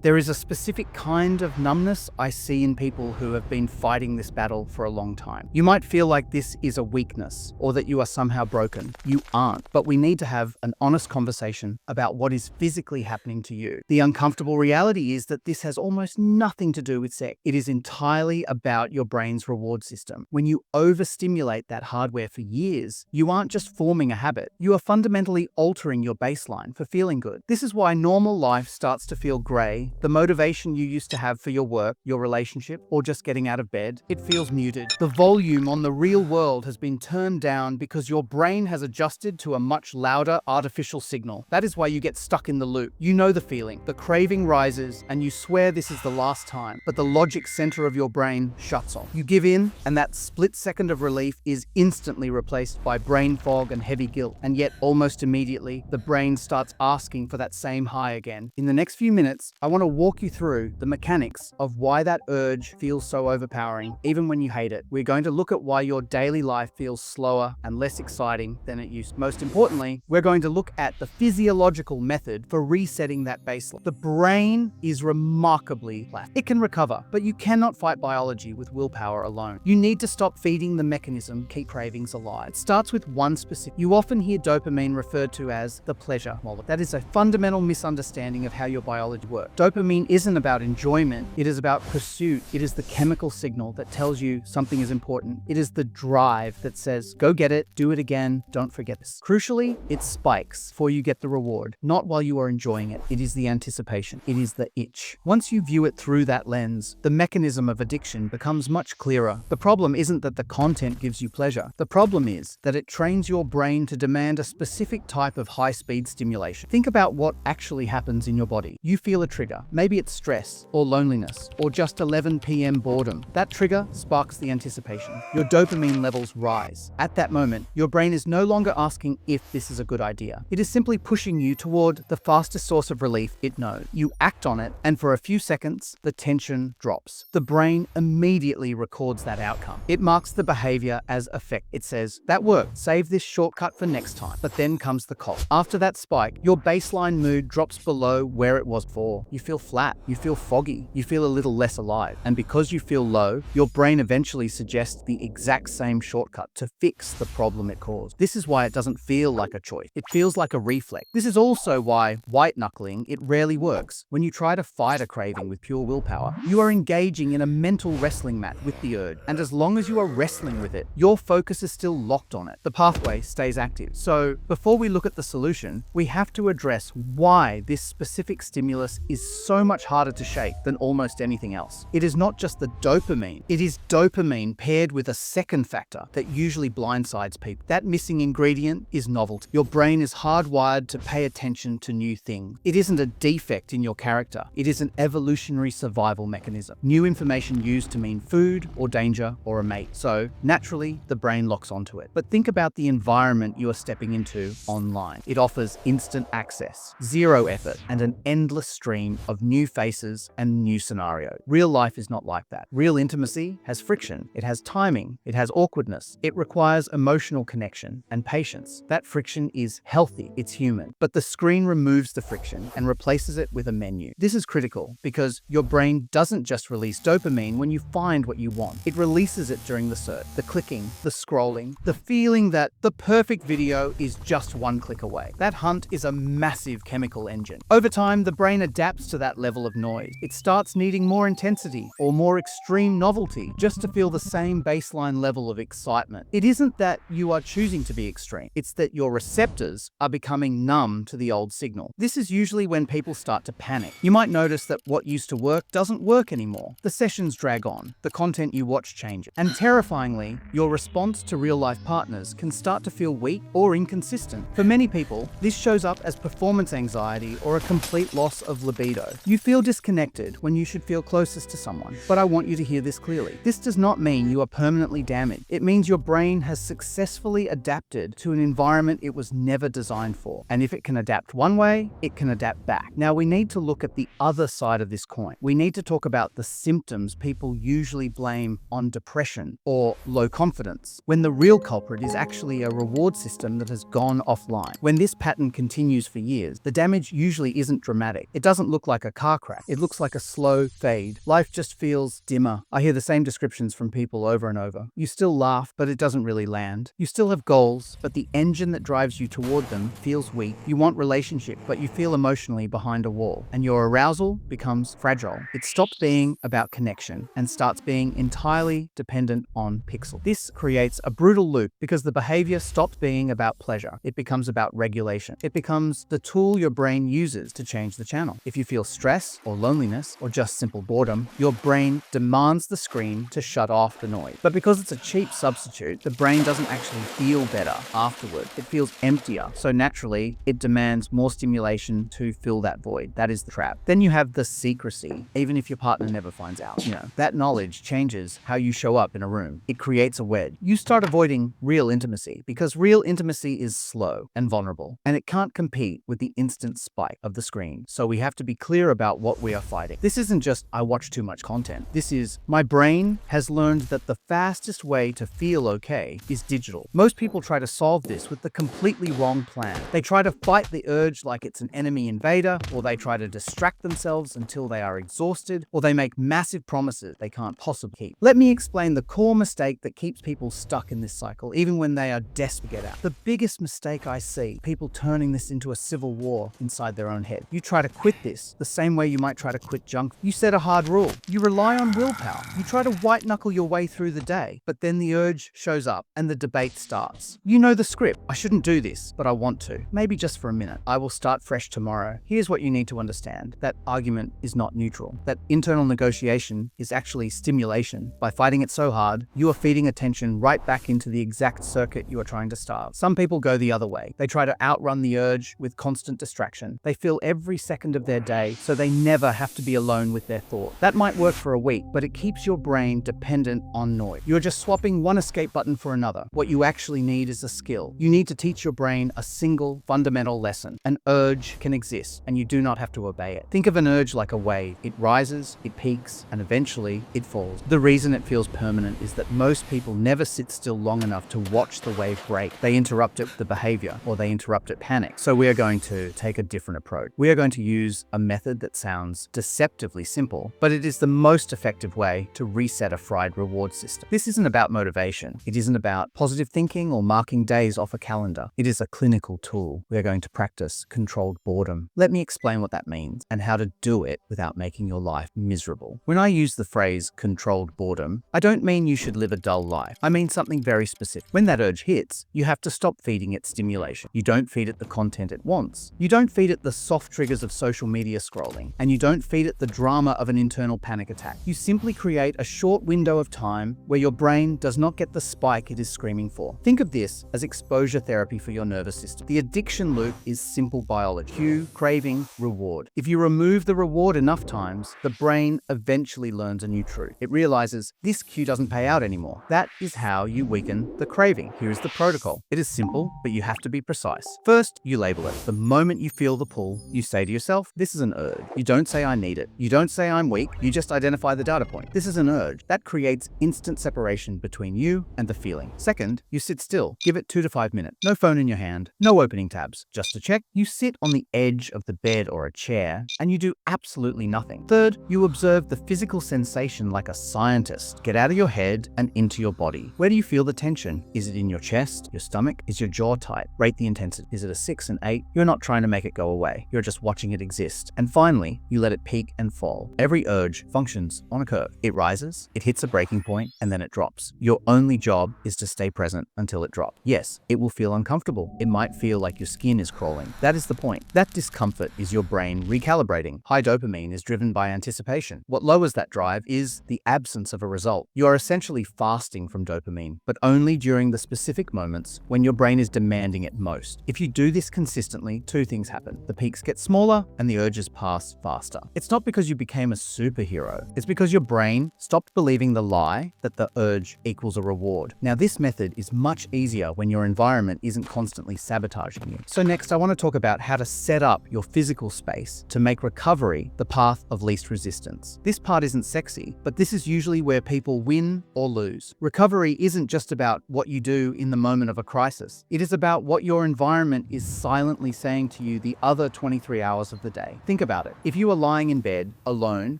There is a specific kind of numbness I see in people who have been fighting this battle for a long time. You might feel like this is a weakness or that you are somehow broken. You aren't, but we need to have an honest conversation about what is physically happening to you. The uncomfortable reality is that this has almost nothing to do with sex. It is entirely about your brain's reward system. When you overstimulate that hardware for years, you aren't just forming a habit, you are fundamentally altering your baseline for feeling good. This is why normal life starts to feel grey. The motivation you used to have for your work, your relationship, or just getting out of bed, it feels muted. The volume on the real world has been turned down because your brain has adjusted to a much louder artificial signal. That is why you get stuck in the loop. You know the feeling. The craving rises and you swear this is the last time, but the logic center of your brain shuts off. You give in, and that split second of relief is instantly replaced by brain fog and heavy guilt. And yet, almost immediately, the brain starts asking for that same high again. In the next few minutes, I want to walk you through the mechanics of why that urge feels so overpowering, even when you hate it. We're going to look at why your daily life feels slower and less exciting than it used to. Most importantly, we're going to look at the physiological method for resetting that baseline. The brain is remarkably plastic. It can recover, but you cannot fight biology with willpower alone. You need to stop feeding the mechanism, keep cravings alive. It starts with one specific. You often hear dopamine referred to as the pleasure molecule. That is a fundamental misunderstanding of how your biology works. Dopamine isn't about enjoyment, it is about pursuit. It is the chemical signal that tells you something is important. It is the drive that says, go get it, do it again, don't forget this. Crucially, it spikes before you get the reward, not while you are enjoying it. It is the anticipation. It is the itch. Once you view it through that lens, the mechanism of addiction becomes much clearer. The problem isn't that the content gives you pleasure. The problem is that it trains your brain to demand a specific type of high-speed stimulation. Think about what actually happens in your body. You feel a trigger. Maybe it's stress or loneliness or just 11 p.m. boredom. That trigger sparks the anticipation. Your dopamine levels rise. At that moment, your brain is no longer asking if this is a good idea. It is simply pushing you toward the fastest source of relief it knows. You act on it, and for a few seconds, the tension drops. The brain immediately records that outcome. It marks the behavior as effective. It says, that worked, save this shortcut for next time. But then comes the cold. After that spike, your baseline mood drops below where it was before. You feel flat, you feel foggy, you feel a little less alive. And because you feel low, your brain eventually suggests the exact same shortcut to fix the problem it caused. This is why it doesn't feel like a choice. It feels like a reflex. This is also why white knuckling, it rarely works. When you try to fight a craving with pure willpower, you are engaging in a mental wrestling match with the urge. And as long as you are wrestling with it, your focus is still locked on it. The pathway stays active. So before we look at the solution, we have to address why this specific stimulus is so much harder to shake than almost anything else. It is not just the dopamine. It is dopamine paired with a second factor that usually blindsides people. That missing ingredient is novelty. Your brain is hardwired to pay attention to new things. It isn't a defect in your character. It is an evolutionary survival mechanism. New information used to mean food or danger or a mate. So naturally, the brain locks onto it. But think about the environment you are stepping into online. It offers instant access, zero effort, and an endless stream of new faces and new scenarios. Real life is not like that. Real intimacy has friction. It has timing. It has awkwardness. It requires emotional connection and patience. That friction is healthy. It's human. But the screen removes the friction and replaces it with a menu. This is critical because your brain doesn't just release dopamine when you find what you want. It releases it during the search, the clicking, the scrolling, the feeling that the perfect video is just one click away. That hunt is a massive chemical engine. Over time, the brain adapts to that level of noise. It starts needing more intensity or more extreme novelty just to feel the same baseline level of excitement. It isn't that you are choosing to be extreme. It's that your receptors are becoming numb to the old signal. This is usually when people start to panic. You might notice that what used to work doesn't work anymore. The sessions drag on. The content you watch changes. And terrifyingly, your response to real-life partners can start to feel weak or inconsistent. For many people, this shows up as performance anxiety or a complete loss of libido. You feel disconnected when you should feel closest to someone. But I want you to hear this clearly. This does not mean you are permanently damaged. It means your brain has successfully adapted to an environment it was never designed for. And if it can adapt one way, it can adapt back. Now we need to look at the other side of this coin. We need to talk about the symptoms people usually blame on depression or low confidence, when the real culprit is actually a reward system that has gone offline. When this pattern continues for years, the damage usually isn't dramatic. It doesn't look look like a car crash. It looks like a slow fade. Life just feels dimmer. I hear the same descriptions from people over and over. You still laugh, but it doesn't really land. You still have goals, but the engine that drives you toward them feels weak. You want relationship, but you feel emotionally behind a wall. And your arousal becomes fragile. It stops being about connection and starts being entirely dependent on pixel. This creates a brutal loop because the behavior stops being about pleasure. It becomes about regulation. It becomes the tool your brain uses to change the channel. If you feel stress or loneliness or just simple boredom, your brain demands the screen to shut off the noise. But because it's a cheap substitute, the brain doesn't actually feel better afterward. It feels emptier. So naturally, it demands more stimulation to fill that void. That is the trap. Then you have the secrecy, even if your partner never finds out. That knowledge changes how you show up in a room. It creates a wedge. You start avoiding real intimacy because real intimacy is slow and vulnerable, and it can't compete with the instant spike of the screen. So we have to be clear about what we are fighting. This isn't just, I watch too much content. This is, my brain has learned that the fastest way to feel okay is digital. Most people try to solve this with the completely wrong plan. They try to fight the urge like it's an enemy invader, or they try to distract themselves until they are exhausted, or they make massive promises they can't possibly keep. Let me explain the core mistake that keeps people stuck in this cycle, even when they are desperate to get out. The biggest mistake I see, people turning this into a civil war inside their own head. You try to quit this the same way you might try to quit junk. You set a hard rule. You rely on willpower. You try to white knuckle your way through the day, but then the urge shows up and the debate starts. You know the script. I shouldn't do this, but I want to. Maybe just for a minute. I will start fresh tomorrow. Here's what you need to understand. That argument is not neutral. That internal negotiation is actually stimulation. By fighting it so hard, you are feeding attention right back into the exact circuit you are trying to starve. Some people go the other way. They try to outrun the urge with constant distraction. They fill every second of their day so they never have to be alone with their thoughts. That might work for a week, but it keeps your brain dependent on noise. You're just swapping one escape button for another. What you actually need is a skill. You need to teach your brain a single fundamental lesson. An urge can exist, and you do not have to obey it. Think of an urge like a wave. It rises, it peaks, and eventually it falls. The reason it feels permanent is that most people never sit still long enough to watch the wave break. They interrupt it with the behavior, or they interrupt it panic. So we are going to take a different approach. We are going to use a method that sounds deceptively simple, but it is the most effective way to reset a fried reward system. This isn't about motivation. It isn't about positive thinking or marking days off a calendar. It is a clinical tool. We are going to practice controlled boredom. Let me explain what that means and how to do it without making your life miserable. When I use the phrase controlled boredom, I don't mean you should live a dull life. I mean something very specific. When that urge hits, you have to stop feeding it stimulation. You don't feed it the content it wants. You don't feed it the soft triggers of social media scrolling, and you don't feed it the drama of an internal panic attack. You simply create a short window of time where your brain does not get the spike it is screaming for. Think of this as exposure therapy for your nervous system. The addiction loop is simple biology. Cue, craving, reward. If you remove the reward enough times, the brain eventually learns a new truth. It realizes this cue doesn't pay out anymore. That is how you weaken the craving. Here is the protocol. It is simple, but you have to be precise. First, you label it. The moment you feel the pull, you say to yourself, this is an urge. You don't say I need it. You don't say I'm weak. You just identify the data point. This is an urge. That creates instant separation between you and the feeling. Second, you sit still. Give it 2 to 5 minutes. No phone in your hand. No opening tabs. Just to check, you sit on the edge of the bed or a chair and you do absolutely nothing. Third, you observe the physical sensation like a scientist. Get out of your head and into your body. Where do you feel the tension? Is it in your chest, your stomach? Is your jaw tight? Rate the intensity. Is it a 6, an 8? You're not trying to make it go away. You're just watching it exist. And finally, you let it peak and fall. Every urge functions on a curve. It rises, it hits a breaking point, and then it drops. Your only job is to stay present until it drops. Yes, it will feel uncomfortable. It might feel like your skin is crawling. That is the point. That discomfort is your brain recalibrating. High dopamine is driven by anticipation. What lowers that drive is the absence of a result. You are essentially fasting from dopamine, but only during the specific moments when your brain is demanding it most. If you do this consistently, 2 things happen. The peaks get smaller and the urges pass faster. It's not because you became a superhero. It's because your brain stopped believing the lie that the urge equals a reward. Now, this method is much easier when your environment isn't constantly sabotaging you. So next, I want to talk about how to set up your physical space to make recovery the path of least resistance. This part isn't sexy, but this is usually where people win or lose. Recovery isn't just about what you do in the moment of a crisis. It is about what your environment is silently saying to you the other 23 hours of the day. Think Think about it. If you are lying in bed, alone,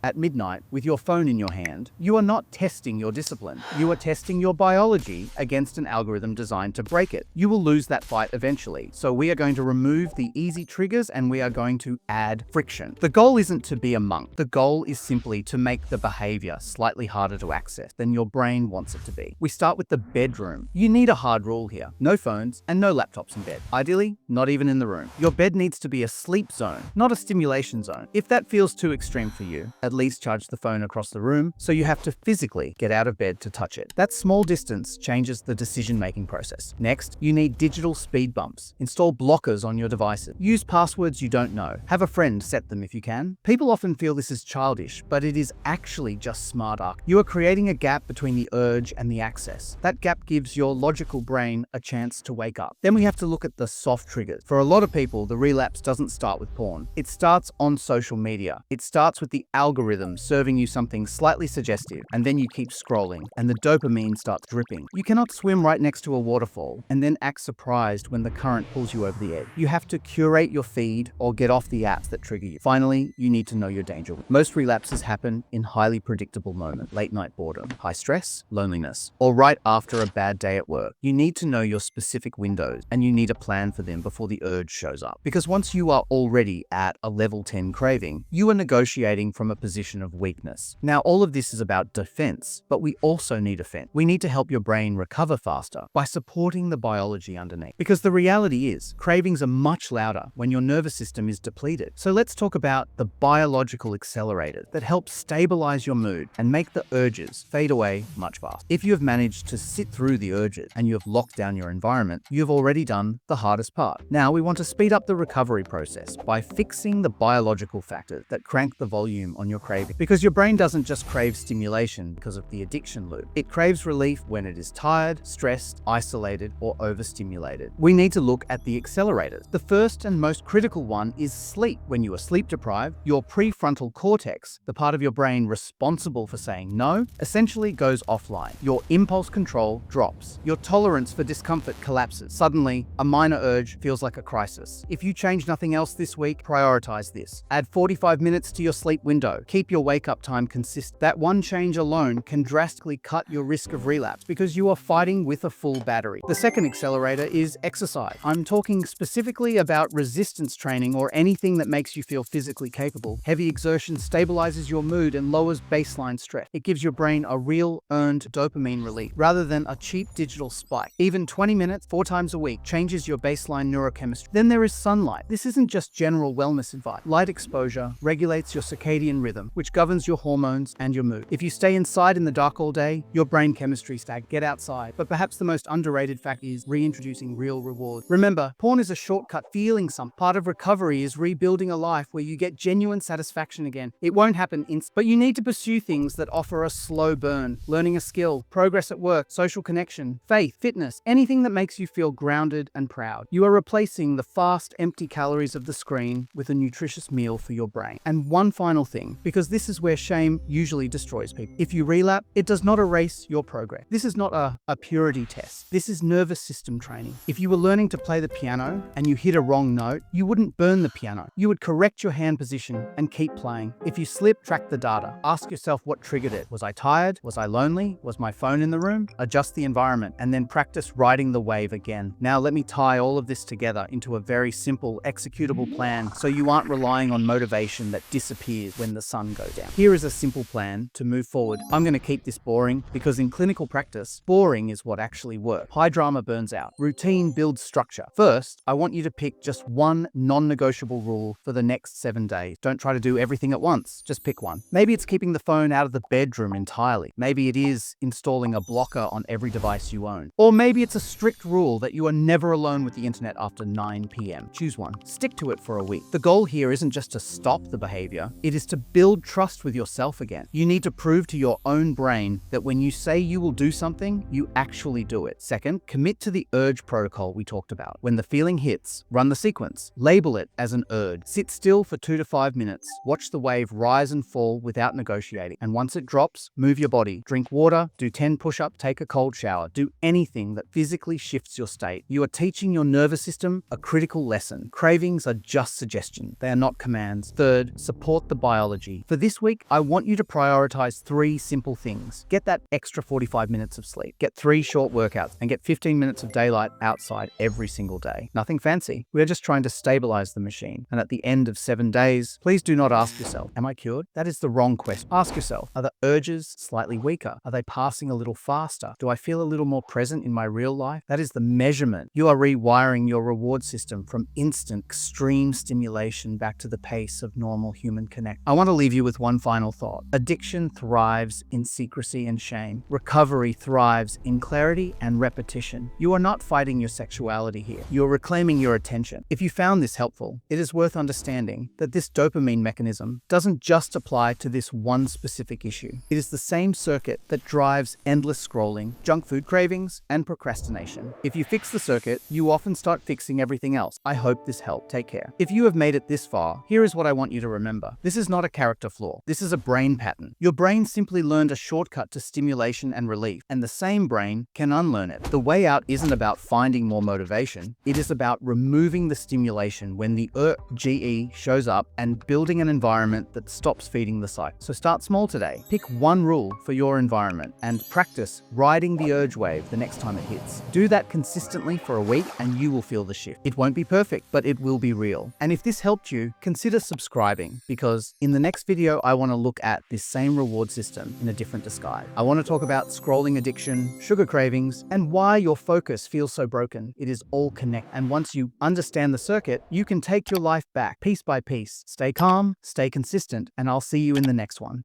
at midnight, with your phone in your hand, you are not testing your discipline. You are testing your biology against an algorithm designed to break it. You will lose that fight eventually. So we are going to remove the easy triggers and we are going to add friction. The goal isn't to be a monk. The goal is simply to make the behavior slightly harder to access than your brain wants it to be. We start with the bedroom. You need a hard rule here. No phones and no laptops in bed. Ideally, not even in the room. Your bed needs to be a sleep zone, not a stimulation zone. If that feels too extreme for you, at least charge the phone across the room so you have to physically get out of bed to touch it. That small distance changes the decision-making process. Next, you need digital speed bumps. Install blockers on your devices. Use passwords you don't know. Have a friend set them if you can. People often feel this is childish, but it is actually just smarter. You are creating a gap between the urge and the access. That gap gives your logical brain a chance to wake up. Then we have to look at the soft triggers. For a lot of people, the relapse doesn't start with porn. It starts on social media. It starts with the algorithm serving you something slightly suggestive, and then you keep scrolling, and the dopamine starts dripping. You cannot swim right next to a waterfall and then act surprised when the current pulls you over the edge. You have to curate your feed or get off the apps that trigger you. Finally, you need to know your danger. Most relapses happen in highly predictable moments: late night boredom, high stress, loneliness, or right after a bad day at work. You need to know your specific windows and you need a plan for them before the urge shows up. Because once you are already at a level 10 craving, you are negotiating from a position of weakness. Now, all of this is about defense, but we also need offense. We need to help your brain recover faster by supporting the biology underneath. Because the reality is, cravings are much louder when your nervous system is depleted. So let's talk about the biological accelerators that help stabilize your mood and make the urges fade away much faster. If you have managed to sit through the urges and you have locked down your environment, you have already done the hardest part. Now we want to speed up the recovery process by fixing the biological factors that crank the volume on your craving. Because your brain doesn't just crave stimulation because of the addiction loop. It craves relief when it is tired, stressed, isolated, or overstimulated. We need to look at the accelerators. The first and most critical one is sleep. When you are sleep deprived, your prefrontal cortex, the part of your brain responsible for saying no, essentially goes offline. Your impulse control drops. Your tolerance for discomfort collapses. Suddenly, a minor urge feels like a crisis. If you change nothing else this week, prioritize this. Add 45 minutes to your sleep window. Keep your wake-up time consistent. That one change alone can drastically cut your risk of relapse because you are fighting with a full battery. The second accelerator is exercise. I'm talking specifically about resistance training or anything that makes you feel physically capable. Heavy exertion stabilizes your mood and lowers baseline stress. It gives your brain a real earned dopamine relief rather than a cheap digital spike. Even 20 minutes, 4 times a week, changes your baseline neurochemistry. Then there is sunlight. This isn't just general wellness advice. Light exposure regulates your circadian rhythm, which governs your hormones and your mood. If you stay inside in the dark all day, your brain chemistry stag. Get outside. But perhaps the most underrated fact is reintroducing real reward. Remember, porn is a shortcut feeling some. Part of recovery is rebuilding a life where you get genuine satisfaction again. It won't happen but you need to pursue things that offer a slow burn. Learning a skill, progress at work, social connection, faith, fitness, anything that makes you feel grounded and proud. You are replacing the fast, empty calories of the screen with a nutritious meal for your brain. And one final thing, because this is where shame usually destroys people. If you relapse, it does not erase your progress. This is not a purity test. This is nervous system training. If you were learning to play the piano and you hit a wrong note, you wouldn't burn the piano. You would correct your hand position and keep playing. If you slip, track the data. Ask yourself what triggered it. Was I tired? Was I lonely? Was my phone in the room? Adjust the environment and then practice riding the wave again. Now let me tie all of this together into a very simple executable plan so you aren't relying on motivation that disappears when the sun goes down. Here is a simple plan to move forward. I'm going to keep this boring because in clinical practice, boring is what actually works. High drama burns out. Routine builds structure. First, I want you to pick just one non-negotiable rule for the next 7 days. Don't try to do everything at once. Just pick one. Maybe it's keeping the phone out of the bedroom entirely. Maybe it is installing a blocker on every device you own. Or maybe it's a strict rule that you are never alone with the internet after 9 p.m. Choose one. Stick to it for a week. The goal here isn't just to stop the behavior. It is to build trust with yourself again. You need to prove to your own brain that when you say you will do something, you actually do it. Second, commit to the urge protocol we talked about. When the feeling hits, run the sequence. Label it as an urge. Sit still for 2 to 5 minutes. Watch the wave rise and fall without negotiating. And once it drops, move your body. Drink water, do 10 push-ups, take a cold shower. Do anything that physically shifts your state. You are teaching your nervous system a critical lesson. Cravings are just suggestions. They are not commands. Third, support the biology. For this week, I want you to prioritize 3 simple things. Get that extra 45 minutes of sleep, get 3 short workouts, and get 15 minutes of daylight outside every single day. Nothing fancy. We're just trying to stabilize the machine. And at the end of 7 days, please do not ask yourself, am I cured? That is the wrong question. Ask yourself, are the urges slightly weaker? Are they passing a little faster? Do I feel a little more present in my real life? That is the measurement. You are rewiring your reward system from instant, extreme stimulation back to the pace of normal human connect. I want to leave you with one final thought. Addiction thrives in secrecy and shame. Recovery thrives in clarity and repetition. You are not fighting your sexuality here. You are reclaiming your attention. If you found this helpful, it is worth understanding that this dopamine mechanism doesn't just apply to this one specific issue. It is the same circuit that drives endless scrolling, junk food cravings, and procrastination. If you fix the circuit, you often start fixing everything else. I hope this helped. Take care. If you have made it this far, here is what I want you to remember. This is not a character flaw. This is a brain pattern. Your brain simply learned a shortcut to stimulation and relief, and the same brain can unlearn it. The way out isn't about finding more motivation. It is about removing the stimulation when the GE shows up and building an environment that stops feeding the cycle. So start small today. Pick one rule for your environment and practice riding the urge wave the next time it hits. Do that consistently for a week and you will feel the shift. It won't be perfect, but it will be real. And if this helped you, consider subscribing, because in the next video, I want to look at this same reward system in a different disguise. I want to talk about scrolling addiction, sugar cravings, and why your focus feels so broken. It is all connected. And once you understand the circuit, you can take your life back piece by piece. Stay calm, stay consistent, and I'll see you in the next one.